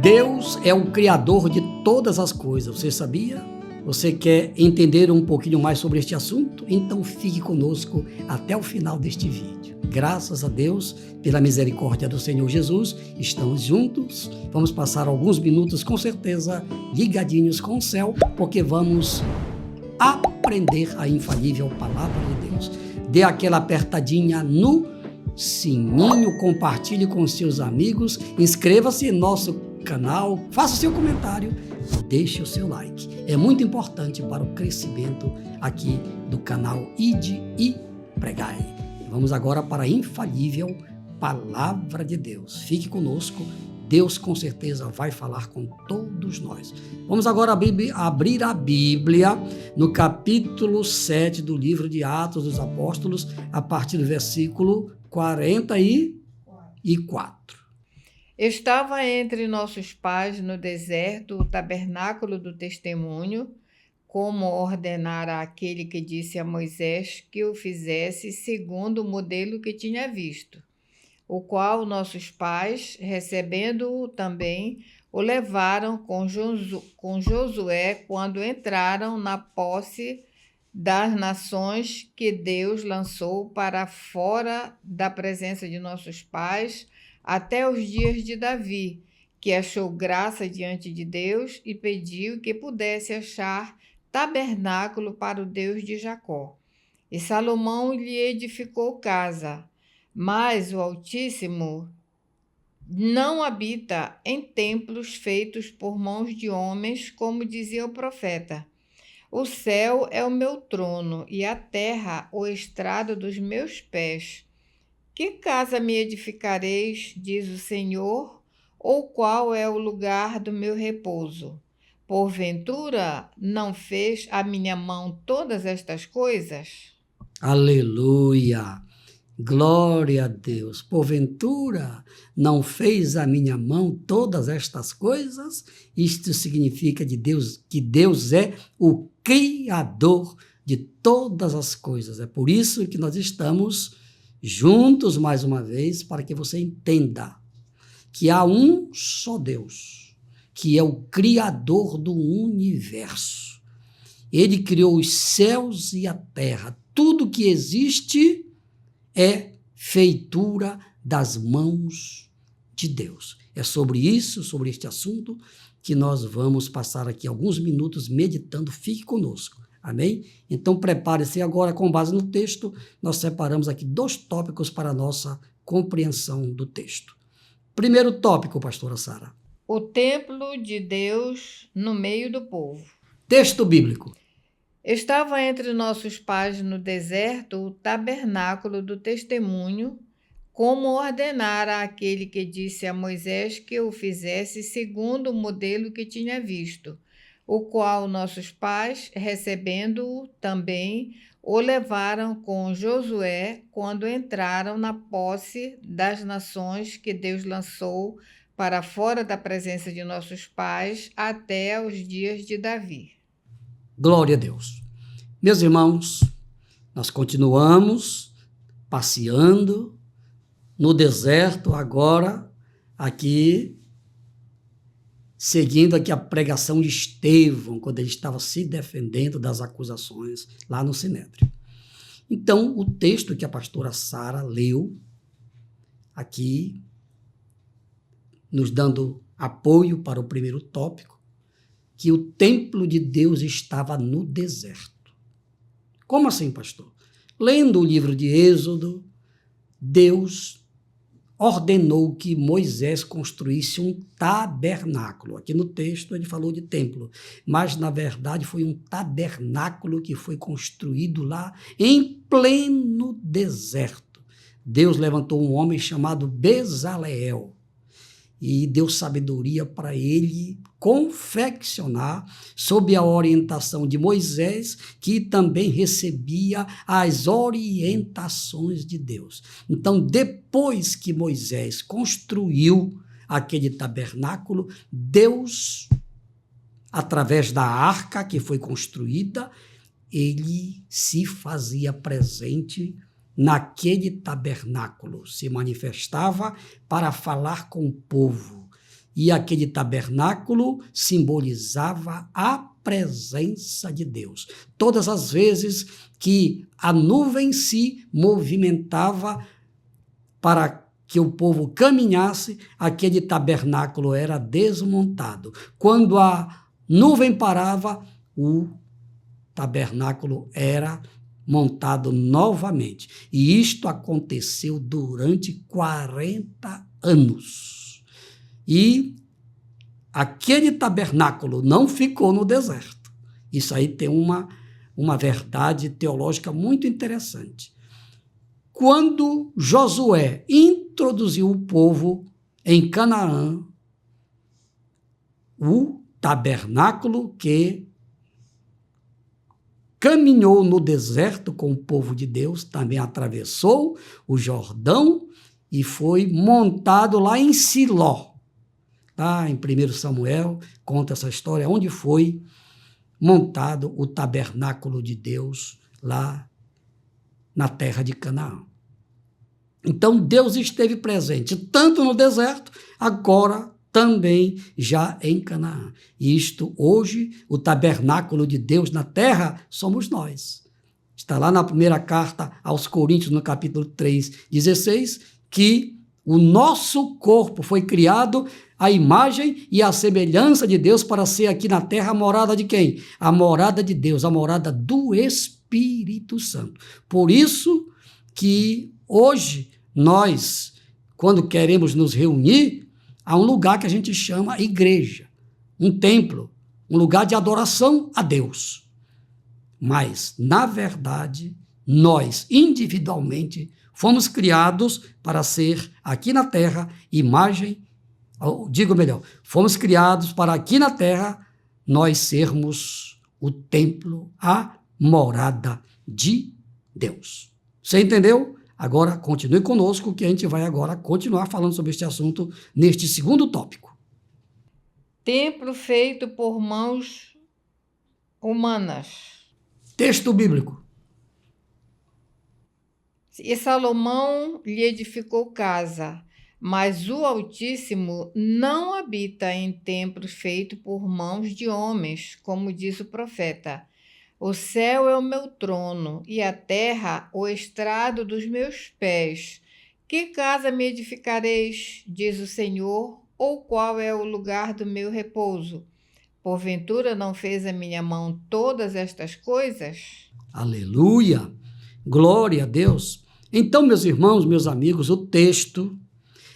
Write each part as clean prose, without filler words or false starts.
Deus é o Criador de todas as coisas, você sabia? Você quer entender um pouquinho mais sobre este assunto? Então fique conosco até o final deste vídeo. Graças a Deus, pela misericórdia do Senhor Jesus, estamos juntos. Vamos passar alguns minutos, com certeza, ligadinhos com o céu, porque vamos aprender a infalível Palavra de Deus. Dê aquela apertadinha no sininho, compartilhe com seus amigos, inscreva-se em nosso canal, faça o seu comentário, deixe o seu like. É muito importante para o crescimento aqui do canal Ide e Pregai. Vamos agora para a infalível Palavra de Deus. Fique conosco, Deus com certeza vai falar com todos nós. Vamos agora abrir a Bíblia no capítulo 7 do livro de Atos dos Apóstolos, a partir do versículo 44. Estava entre nossos pais no deserto o tabernáculo do testemunho, como ordenara aquele que disse a Moisés que o fizesse segundo o modelo que tinha visto, o qual nossos pais, recebendo-o também, o levaram com Josué quando entraram na posse das nações que Deus lançou para fora da presença de nossos pais, até os dias de Davi, que achou graça diante de Deus e pediu que pudesse achar tabernáculo para o Deus de Jacó. E Salomão lhe edificou casa, mas o Altíssimo não habita em templos feitos por mãos de homens, como dizia o profeta. O céu é o meu trono e a terra o estrado dos meus pés. Que casa me edificareis, diz o Senhor, ou qual é o lugar do meu repouso? Porventura não fez a minha mão todas estas coisas? Aleluia! Glória a Deus! Porventura não fez a minha mão todas estas coisas? Isto significa que Deus é o Criador de todas as coisas. É por isso que nós estamos juntos mais uma vez, para que você entenda que há um só Deus, que é o Criador do universo. Ele criou os céus e a terra. Tudo que existe é feitura das mãos de Deus. É sobre isso, sobre este assunto, que nós vamos passar aqui alguns minutos meditando. Fique conosco. Amém? Então prepare-se agora, com base no texto, nós separamos aqui 2 tópicos para a nossa compreensão do texto. Primeiro tópico, pastora Sara. O templo de Deus no meio do povo. Texto bíblico. Estava entre nossos pais no deserto o tabernáculo do testemunho, como ordenara aquele que disse a Moisés que o fizesse segundo o modelo que tinha visto, o qual nossos pais, recebendo-o também, o levaram com Josué quando entraram na posse das nações que Deus lançou para fora da presença de nossos pais até os dias de Davi. Glória a Deus. Meus irmãos, nós continuamos passeando no deserto agora, aqui, seguindo aqui a pregação de Estevão, quando ele estava se defendendo das acusações lá no Sinédrio. Então, o texto que a pastora Sara leu aqui, nos dando apoio para o primeiro tópico, que o templo de Deus estava no deserto. Como assim, pastor? Lendo o livro de Êxodo, Deus ordenou que Moisés construísse um tabernáculo. Aqui no texto ele falou de templo, mas na verdade foi um tabernáculo que foi construído lá em pleno deserto. Deus levantou um homem chamado Bezaleel e deu sabedoria para ele confeccionar, sob a orientação de Moisés, que também recebia as orientações de Deus. Então, depois que Moisés construiu aquele tabernáculo, Deus, através da arca que foi construída, ele se fazia presente naquele tabernáculo, se manifestava para falar com o povo. e aquele tabernáculo simbolizava a presença de Deus. Todas as vezes que a nuvem se movimentava para que o povo caminhasse, aquele tabernáculo era desmontado. Quando a nuvem parava, o tabernáculo era montado novamente. E isto aconteceu durante 40 anos. E aquele tabernáculo não ficou no deserto. Isso aí tem uma verdade teológica muito interessante. Quando Josué introduziu o povo em Canaã, o tabernáculo que caminhou no deserto com o povo de Deus também atravessou o Jordão e foi montado lá em Siló. Lá em 1 Samuel conta essa história, onde foi montado o tabernáculo de Deus lá na terra de Canaã. Então Deus esteve presente tanto no deserto, agora também já em Canaã. E isto hoje, o tabernáculo de Deus na terra, somos nós. Está lá na primeira carta aos Coríntios, no capítulo 3:16, que o nosso corpo foi criado à imagem e à semelhança de Deus para ser aqui na terra a morada de quem? A morada de Deus, a morada do Espírito Santo. Por isso que hoje nós, quando queremos nos reunir, há um lugar que a gente chama igreja, um templo, um lugar de adoração a Deus. Mas, na verdade, nós, individualmente, fomos criados para ser, aqui na terra, imagem, digo melhor, fomos criados para aqui na terra, nós sermos o templo, a morada de Deus. Você entendeu? Agora, continue conosco, que a gente vai agora continuar falando sobre este assunto neste segundo tópico. Templo feito por mãos humanas. Texto bíblico. E Salomão lhe edificou casa, mas o Altíssimo não habita em templo feito por mãos de homens, como diz o profeta. O céu é o meu trono, e a terra o estrado dos meus pés. Que casa me edificareis, diz o Senhor, ou qual é o lugar do meu repouso? Porventura não fez a minha mão todas estas coisas? Aleluia! Glória a Deus! Então, meus irmãos, meus amigos, o texto,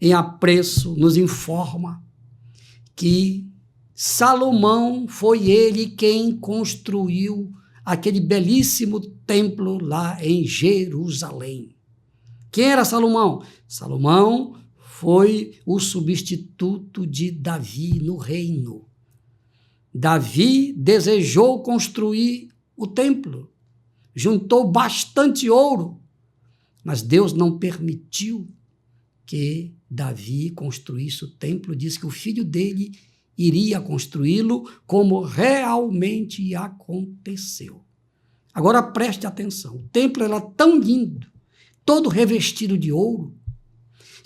em apreço, nos informa que Salomão foi ele quem construiu aquele belíssimo templo lá em Jerusalém. Quem era Salomão? Salomão foi o substituto de Davi no reino. Davi desejou construir o templo, juntou bastante ouro, mas Deus não permitiu que Davi construísse o templo, disse que o filho dele iria construí-lo, como realmente aconteceu. Agora preste atenção, o templo era tão lindo, todo revestido de ouro,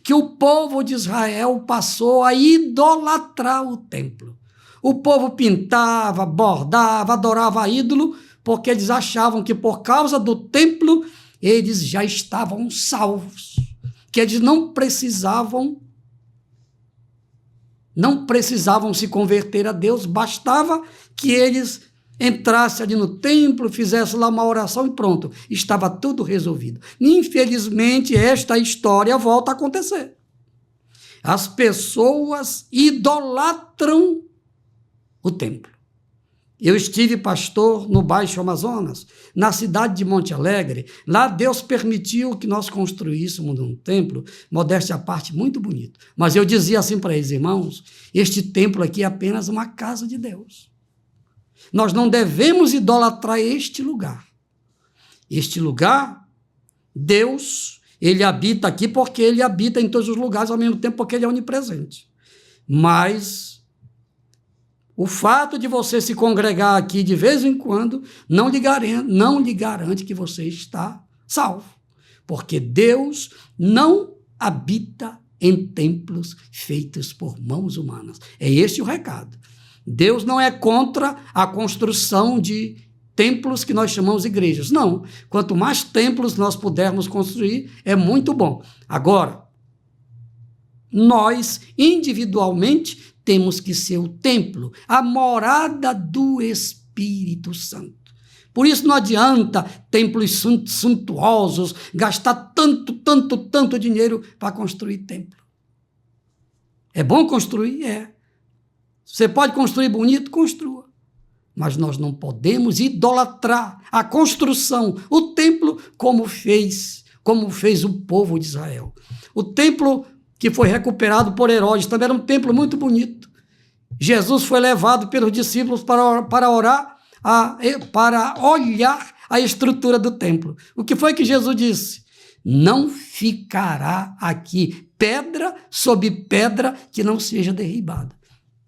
que o povo de Israel passou a idolatrar o templo. O povo pintava, bordava, adorava ídolo, porque eles achavam que por causa do templo eles já estavam salvos, que eles não precisavam se converter a Deus, bastava que eles entrassem ali no templo, fizessem lá uma oração e pronto, estava tudo resolvido. Infelizmente, esta história volta a acontecer. As pessoas idolatram o templo. Eu estive pastor no Baixo Amazonas, na cidade de Monte Alegre. Lá Deus permitiu que nós construíssemos um templo, modéstia à parte, muito bonito. Mas eu dizia assim para eles, irmãos, este templo aqui é apenas uma casa de Deus. Nós não devemos idolatrar este lugar. Este lugar, Deus, ele habita aqui porque ele habita em todos os lugares ao mesmo tempo porque ele é onipresente. Mas o fato de você se congregar aqui de vez em quando não lhe garante que você está salvo. Porque Deus não habita em templos feitos por mãos humanas. É este o recado. Deus não é contra a construção de templos que nós chamamos de igrejas. Não. Quanto mais templos nós pudermos construir, é muito bom. Agora, nós, individualmente, temos que ser o templo, a morada do Espírito Santo. Por isso não adianta templos suntuosos, gastar tanto dinheiro para construir templo. É bom construir? É. Você pode construir bonito? Construa. Mas nós não podemos idolatrar a construção, o templo, como fez o povo de Israel. O templo que foi recuperado por Herodes também era um templo muito bonito. Jesus foi levado pelos discípulos para orar, para olhar a estrutura do templo. O que foi que Jesus disse? Não ficará aqui pedra sobre pedra que não seja derribada.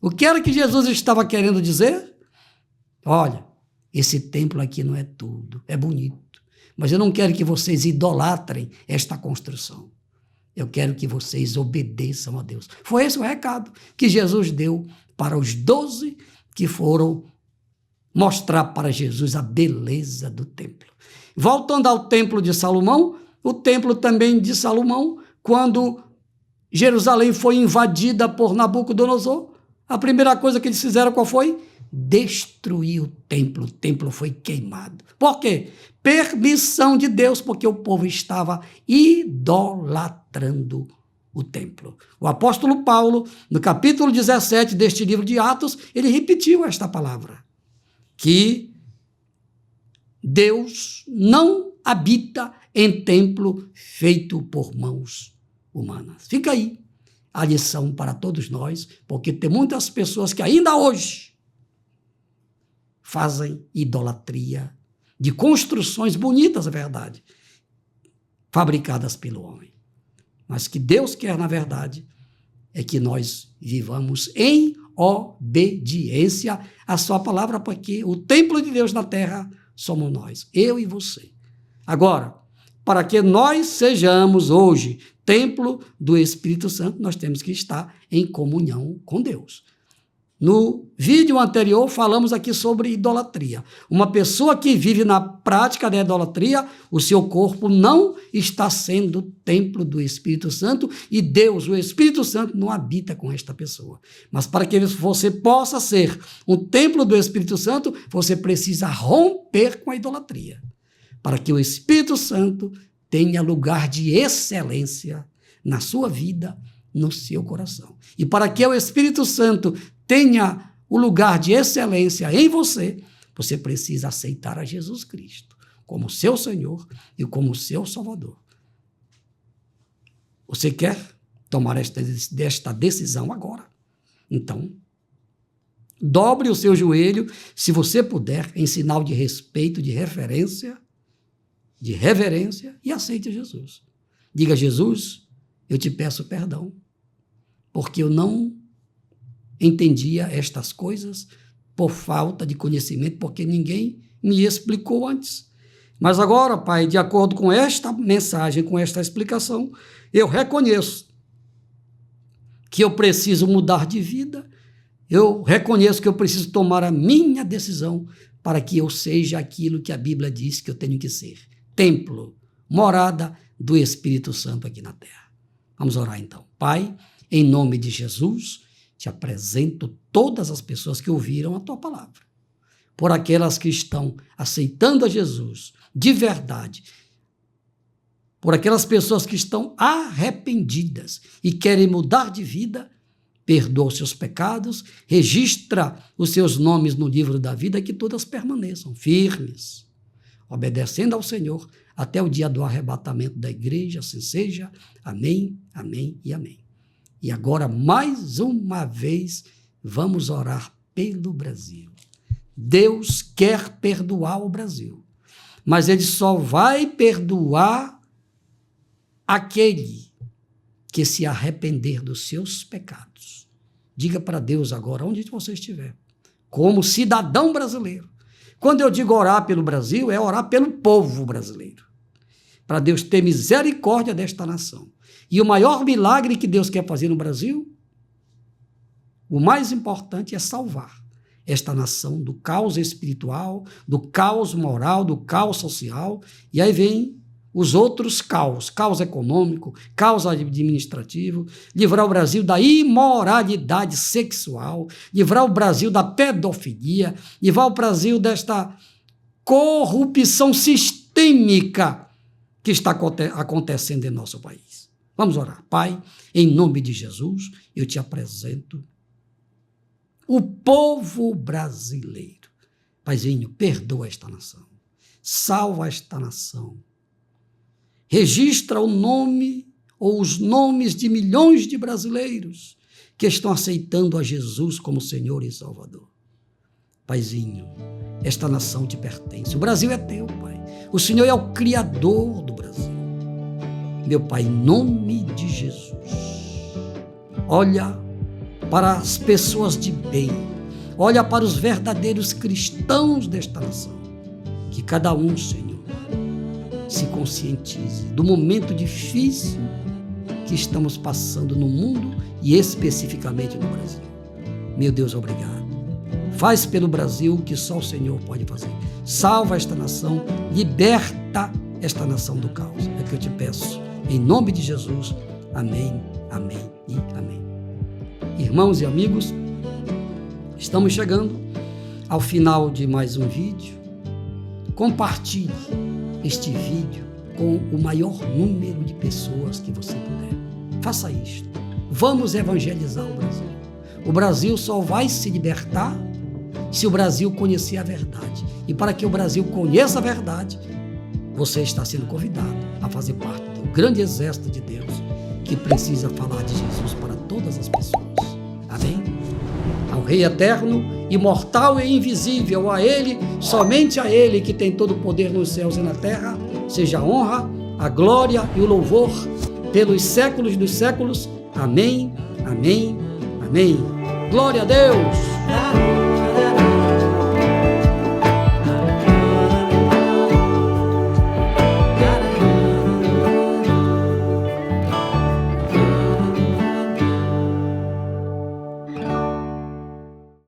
O que era que Jesus estava querendo dizer? Olha, esse templo aqui não é tudo, é bonito, mas eu não quero que vocês idolatrem esta construção. Eu quero que vocês obedeçam a Deus. Foi esse o recado que Jesus deu para os 12 que foram mostrar para Jesus a beleza do templo. Voltando ao templo de Salomão, o templo também de Salomão, quando Jerusalém foi invadida por Nabucodonosor, a primeira coisa que eles fizeram qual foi? Destruir o templo foi queimado. Por quê? Permissão de Deus, porque o povo estava idolatrando o templo. O apóstolo Paulo, no capítulo 17 deste livro de Atos, ele repetiu esta palavra, que Deus não habita em templo feito por mãos humanas. Fica aí a lição para todos nós, porque tem muitas pessoas que ainda hoje fazem idolatria de construções bonitas, é verdade, fabricadas pelo homem. Mas que Deus quer, na verdade, é que nós vivamos em obediência à sua palavra, porque o templo de Deus na terra somos nós, eu e você. Agora, para que nós sejamos hoje templo do Espírito Santo, nós temos que estar em comunhão com Deus. No vídeo anterior, falamos aqui sobre idolatria. Uma pessoa que vive na prática da idolatria, o seu corpo não está sendo templo do Espírito Santo e Deus, o Espírito Santo, não habita com esta pessoa. Mas para que você possa ser um templo do Espírito Santo, você precisa romper com a idolatria, para que o Espírito Santo tenha lugar de excelência na sua vida, no seu coração. E para que o Espírito Santo tenha o lugar de excelência em você, você precisa aceitar a Jesus Cristo como seu Senhor e como seu Salvador. Você quer tomar esta decisão agora? Então, dobre o seu joelho, se você puder, em sinal de respeito, de reverência, e aceite Jesus. Diga: Jesus, eu te peço perdão, porque eu não entendia estas coisas por falta de conhecimento, porque ninguém me explicou antes. Mas agora, Pai, de acordo com esta mensagem, com esta explicação, eu reconheço que eu preciso mudar de vida, eu reconheço que eu preciso tomar a minha decisão para que eu seja aquilo que a Bíblia diz que eu tenho que ser. Templo, morada do Espírito Santo aqui na terra. Vamos orar então. Pai, em nome de Jesus, te apresento todas as pessoas que ouviram a tua palavra. Por aquelas que estão aceitando a Jesus de verdade. Por aquelas pessoas que estão arrependidas e querem mudar de vida, perdoa os seus pecados, registra os seus nomes no livro da vida, que todas permaneçam firmes, obedecendo ao Senhor até o dia do arrebatamento da igreja, assim seja. Amém, amém e amém. E agora, mais uma vez, vamos orar pelo Brasil. Deus quer perdoar o Brasil, mas Ele só vai perdoar aquele que se arrepender dos seus pecados. Diga para Deus agora, onde você estiver, como cidadão brasileiro. Quando eu digo orar pelo Brasil, é orar pelo povo brasileiro, para Deus ter misericórdia desta nação. E o maior milagre que Deus quer fazer no Brasil, o mais importante é salvar esta nação do caos espiritual, do caos moral, do caos social, e aí vem os outros caos econômico, caos administrativo, livrar o Brasil da imoralidade sexual, livrar o Brasil da pedofilia, livrar o Brasil desta corrupção sistêmica que está acontecendo em nosso país. Vamos orar. Pai, em nome de Jesus, eu te apresento o povo brasileiro. Paizinho, perdoa esta nação, salva esta nação, registra o nome ou os nomes de milhões de brasileiros que estão aceitando a Jesus como Senhor e Salvador. Paizinho, esta nação te pertence, o Brasil é teu, Pai. O Senhor é o Criador do Brasil. Meu Pai, em nome de Jesus, olha para as pessoas de bem, olha para os verdadeiros cristãos desta nação, que cada um, Senhor, se conscientize do momento difícil que estamos passando no mundo e especificamente no Brasil. Meu Deus, obrigado. Faz pelo Brasil o que só o Senhor pode fazer. Salva esta nação, liberta esta nação do caos. É que eu te peço, em nome de Jesus. Amém, amém e amém. Irmãos e amigos, estamos chegando ao final de mais um vídeo. Compartilhe este vídeo com o maior número de pessoas que você puder. Faça isto. Vamos evangelizar o Brasil. O Brasil só vai se libertar se o Brasil conhecer a verdade. E para que o Brasil conheça a verdade, você está sendo convidado a fazer parte do grande exército de Deus que precisa falar de Jesus para todas as pessoas. Amém? Ao Rei eterno, imortal e invisível, a Ele, somente a Ele que tem todo o poder nos céus e na terra, seja a honra, a glória e o louvor pelos séculos dos séculos. Amém, amém, amém. Glória a Deus!